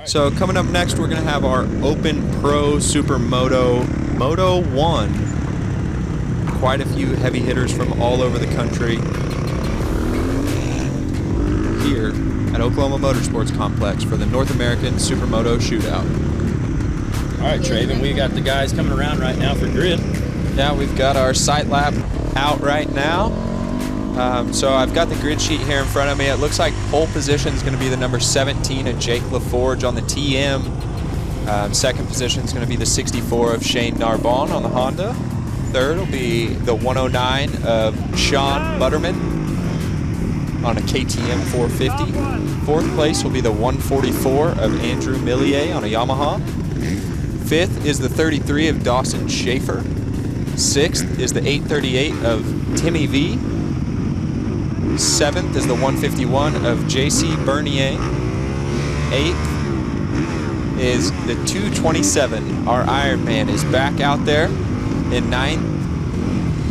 So coming up next, we're going to have our Open Pro Supermoto Moto 1. Quite a few heavy hitters from all over the country here at Oklahoma Motorsports Complex for the North American Supermoto Shootout. All right, Travin, we got the guys coming around right now for grid. Yeah, we've got our sight lap out right now. So I've got the grid sheet here in front of me. It looks like pole position is going to be the number 17 of Jake LaForge on the TM. Second position is going to be the 64 of Shane Narbon on the Honda. Third will be the 109 of Sean Butterman on a KTM 450. Fourth place will be the 144 of Andrew Millier on a Yamaha. Fifth is the 33 of Dawson Schaefer. Sixth is the 838 of Timmy V. Seventh is the 151 of JC Bernier. Eighth is the 227. Our Ironman is back out there. In ninth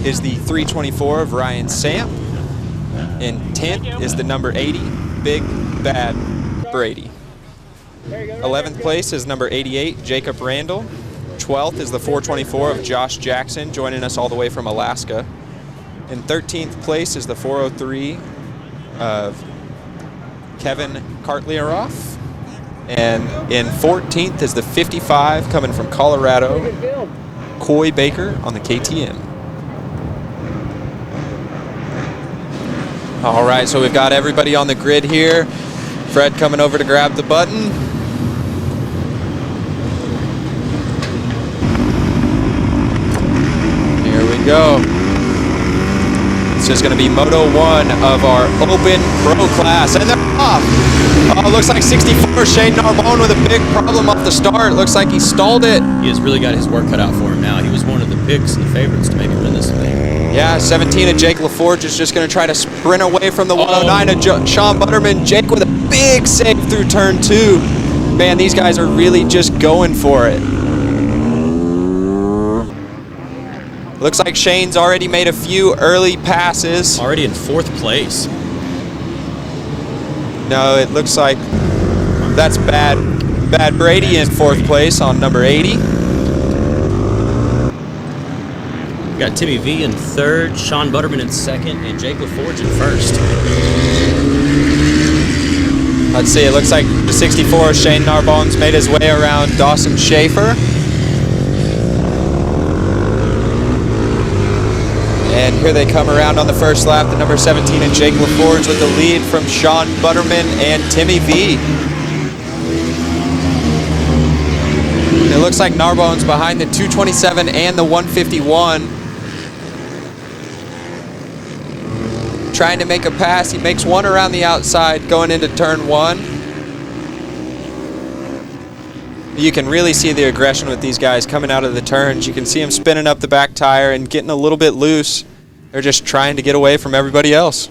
is the 324 of Ryan Samp. In 10th is the number 80, Big Bad Brady. 11th place is number 88, Jacob Randall. 12th is the 424 of Josh Jackson, joining us all the way from Alaska. In 13th place is the 403 of Kevin Kartlieroff. And in 14th is the 55 coming from Colorado, Coy Baker on the KTM. All right, so we've got everybody on the grid here. Fred coming over to grab the button. Here we go. This is going to be Moto 1 of our Open Pro class, and they're off. Oh, looks like 64 Shane Narbon with a big problem off the start. Looks like he stalled it. He has really got his work cut out for him now. He was one of the picks and the favorites to maybe win this thing. Yeah, 17 of Jake LaForge is just going to try to sprint away from the 109 of Sean Butterman. Jake with a big save through turn 2. Man, these guys are really just going for it. Looks like Shane's already made a few early passes. Already in 4th place. No, it looks like that's Bad Brady in 4th place on number 80. We got Timmy V in 3rd, Sean Butterman in 2nd, and Jake LaForge in 1st. Let's see, it looks like the 64 Shane Narbon's made his way around Dawson Schaefer. And here they come around on the first lap, the number 17 and Jake LaForge with the lead from Sean Butterman and Timmy V. It looks like Narbon's behind the 227 and the 151. Trying to make a pass, he makes one around the outside going into turn 1. You can really see the aggression with these guys coming out of the turns. You can see them spinning up the back tire and getting a little bit loose. They're just trying to get away from everybody else.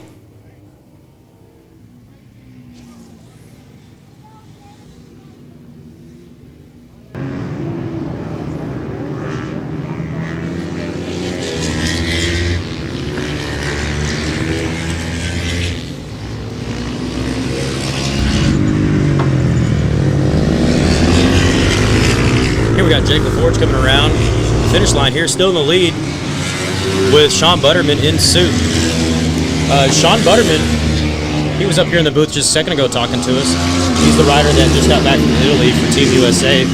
Here we got Jake LaForge coming around the finish line here, still in the lead with Sean Butterman in suit. Sean Butterman, he was up here in the booth just a second ago talking to us. He's the rider that just got back from Italy for Team USA.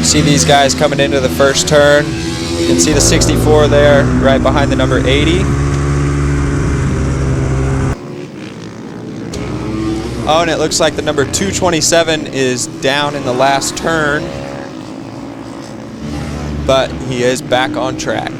See these guys coming into the first turn. You can see the 64 there right behind the number 80. Oh, and it looks like the number 227 is down in the last turn, but he is back on track.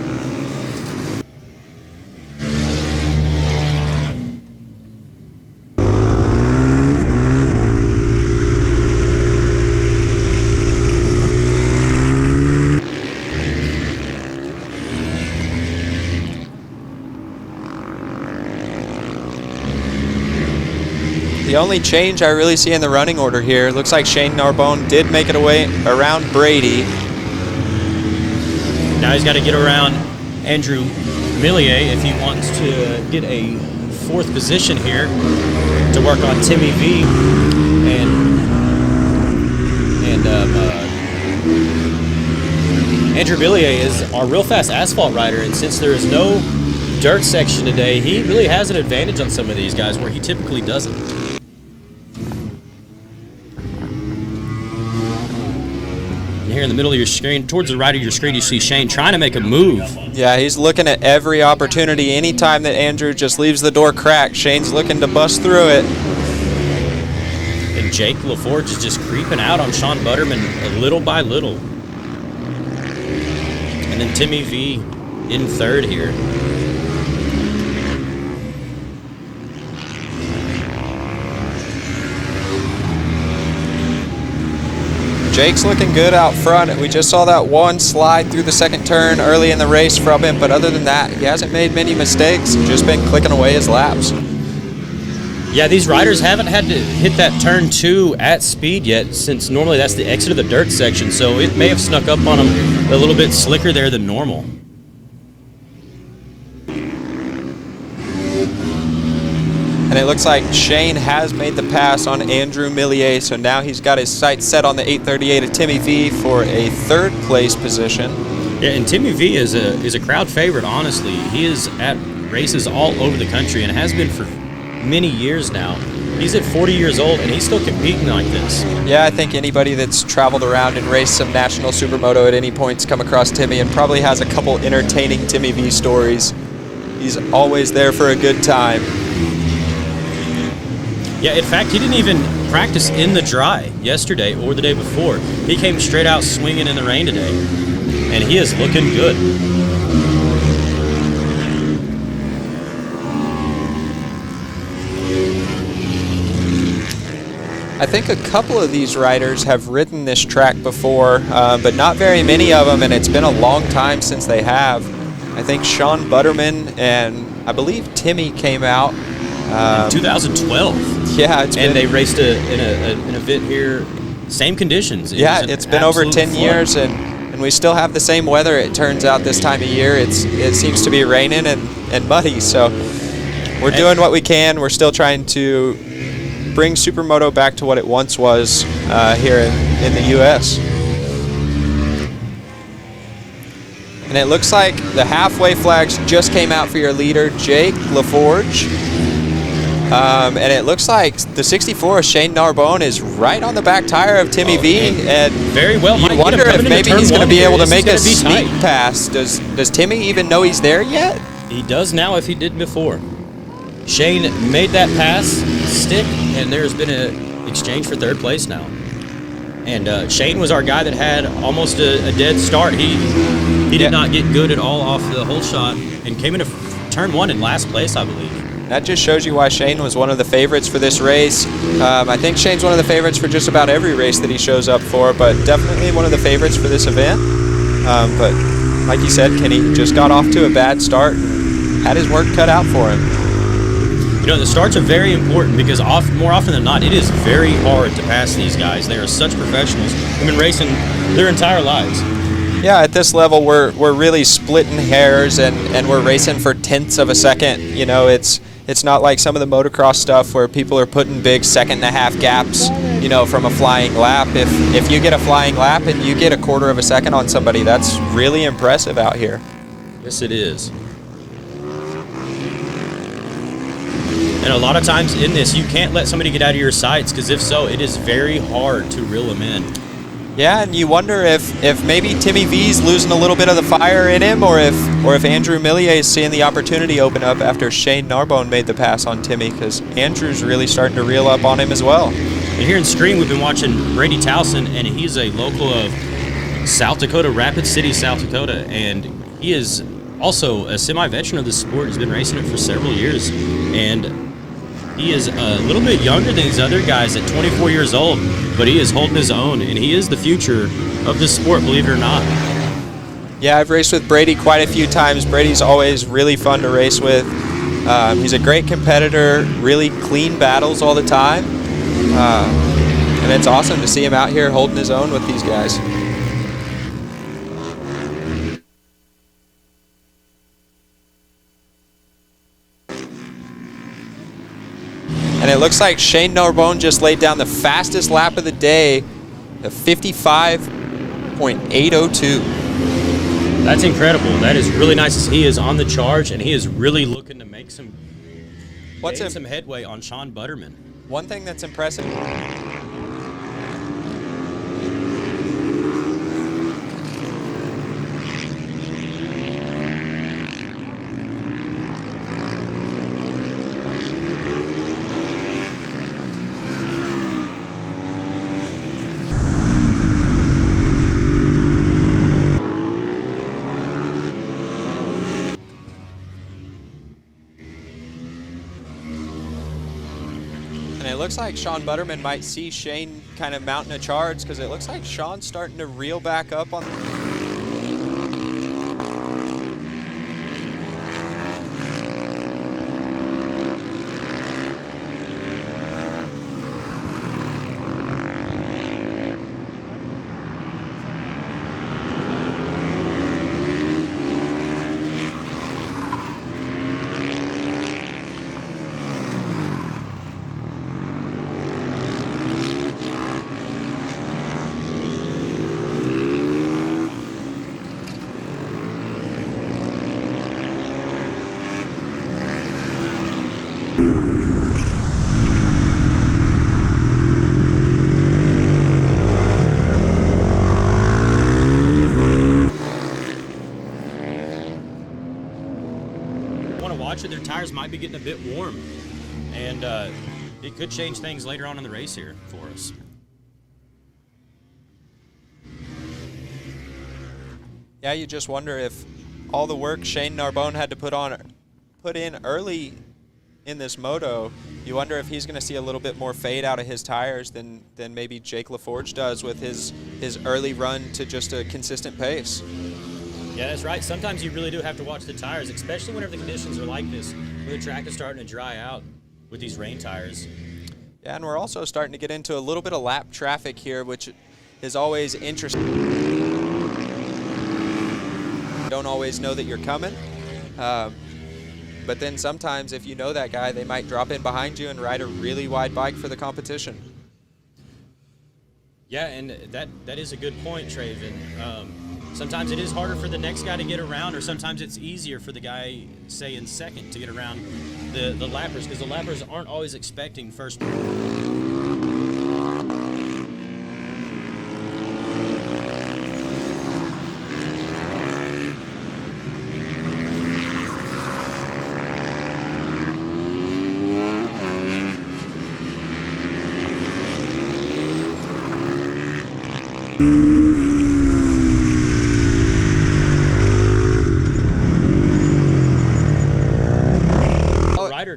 The only change I really see in the running order here, looks like Shane Narbon did make it away around Brady. Now he's got to get around Andrew Millier if he wants to get a 4th position here to work on Timmy V and And Andrew Billier is our real fast asphalt rider, and since there is no dirt section today, he really has an advantage on some of these guys where he typically doesn't. And here in the middle of your screen, towards the right of your screen, you see Shane trying to make a move. Yeah, he's looking at every opportunity. Anytime that Andrew just leaves the door cracked, Shane's looking to bust through it. And Jake LaForge is just creeping out on Sean Butterman little by little. And then Timmy V in third here. Jake's looking good out front. We just saw that one slide through the second turn early in the race from him, but other than that, he hasn't made many mistakes. He's just been clicking away his laps. Yeah, these riders haven't had to hit that turn 2 at speed yet, since normally that's the exit of the dirt section, so it may have snuck up on them a little bit slicker there than normal. And it looks like Shane has made the pass on Andrew Millier, so now he's got his sights set on the 838 of Timmy V for a third place position. Yeah, and Timmy V is a crowd favorite, honestly. He is at races all over the country and has been for many years now. He's at 40 years old and he's still competing like this. Yeah, I think anybody that's traveled around and raced some national supermoto at any point's come across Timmy and probably has a couple entertaining Timmy V stories. He's always there for a good time. Yeah, in fact, he didn't even practice in the dry yesterday or the day before. He came straight out swinging in the rain today, and he is looking good. I think a couple of these riders have ridden this track before, but not very many of them, and it's been a long time since they have. I think Sean Butterman and I believe Timmy came out. In 2012. Yeah, and they raced an event here, same conditions. Yeah, it's been over 10 years, and we still have the same weather. It turns out this time of year, it seems to be raining and muddy. So we're doing what we can. We're still trying to bring Supermoto back to what it once was here in the U.S. And it looks like the halfway flags just came out for your leader, Jake LaForge. And it looks like the 64 of Shane Narbon is right on the back tire of Timmy V. And very well. You wonder if maybe he's going to be able to make a sneak pass. Does Timmy even know he's there yet? He does now if he didn't before. Shane made that pass, stick, and there's been an exchange for third place now. And Shane was our guy that had almost a dead start. He did not get good at all off the whole shot and came into turn 1 in last place, I believe. That just shows you why Shane was one of the favorites for this race. I think Shane's one of the favorites for just about every race that he shows up for, but definitely one of the favorites for this event. But like you said, Kenny just got off to a bad start and had his work cut out for him. You know, the starts are very important because more often than not, it is very hard to pass these guys. They are such professionals. They've been racing their entire lives. Yeah, at this level, we're really splitting hairs and we're racing for tenths of a second. You know, it's not like some of the motocross stuff where people are putting big second-and-a-half gaps, you know, from a flying lap. If you get a flying lap and you get a quarter of a second on somebody, that's really impressive out here. Yes, it is. And a lot of times in this, you can't let somebody get out of your sights because if so, it is very hard to reel them in. Yeah, and you wonder if maybe Timmy V's losing a little bit of the fire in him, or if Andrew Millier is seeing the opportunity open up after Shane Narbon made the pass on Timmy, because Andrew's really starting to reel up on him as well. And here in screen, we've been watching Brady Towson, and he's a local of South Dakota, Rapid City, South Dakota, and he is also a semi-veteran of the sport. He's been racing it for several years, and he is a little bit younger than these other guys at 24 years old, but he is holding his own, and he is the future of this sport, believe it or not. Yeah, I've raced with Brady quite a few times. Brady's always really fun to race with. He's a great competitor, really clean battles all the time. And it's awesome to see him out here holding his own with these guys. And it looks like Shane Narbon just laid down the fastest lap of the day of 55.802. That's incredible. That is really nice to see. He is on the charge, and he is really looking to make some headway on Sean Butterman. One thing that's impressive. It looks like Sean Butterman might see Shane kind of mounting a charge, because it looks like Sean's starting to reel back up on. Their tires might be getting a bit warm, and it could change things later on in the race here for us. Yeah, you just wonder if all the work Shane Narbon had to put in early in this moto, you wonder if he's going to see a little bit more fade out of his tires than maybe Jake LaForge does with his early run to just a consistent pace. Yeah, that's right. Sometimes you really do have to watch the tires, especially whenever the conditions are like this, when the track is starting to dry out with these rain tires. Yeah, and we're also starting to get into a little bit of lap traffic here, which is always interesting. You don't always know that you're coming, but then sometimes if you know that guy, they might drop in behind you and ride a really wide bike for the competition. Yeah, and that is a good point, Travin. Sometimes it is harder for the next guy to get around, or sometimes it's easier for the guy, say, in second to get around the lappers, because the lappers aren't always expecting first.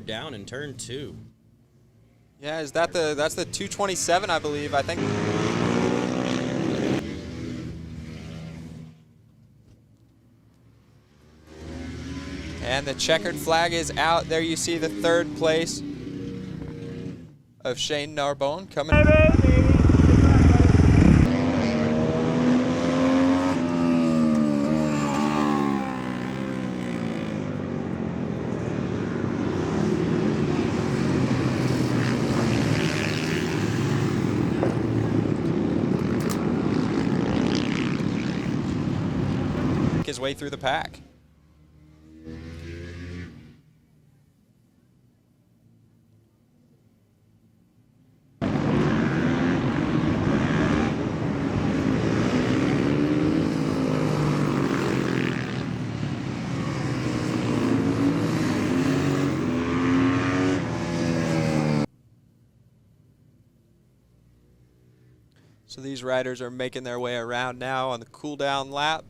Down in turn 2. Yeah, that's the 227, I believe. I think. And the checkered flag is out. There you see the third place of Shane Narbon coming. His way through the pack. So these riders are making their way around now on the cool down lap.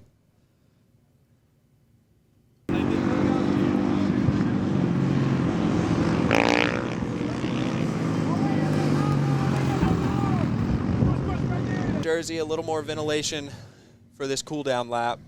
Jersey, a little more ventilation for this cool down lap.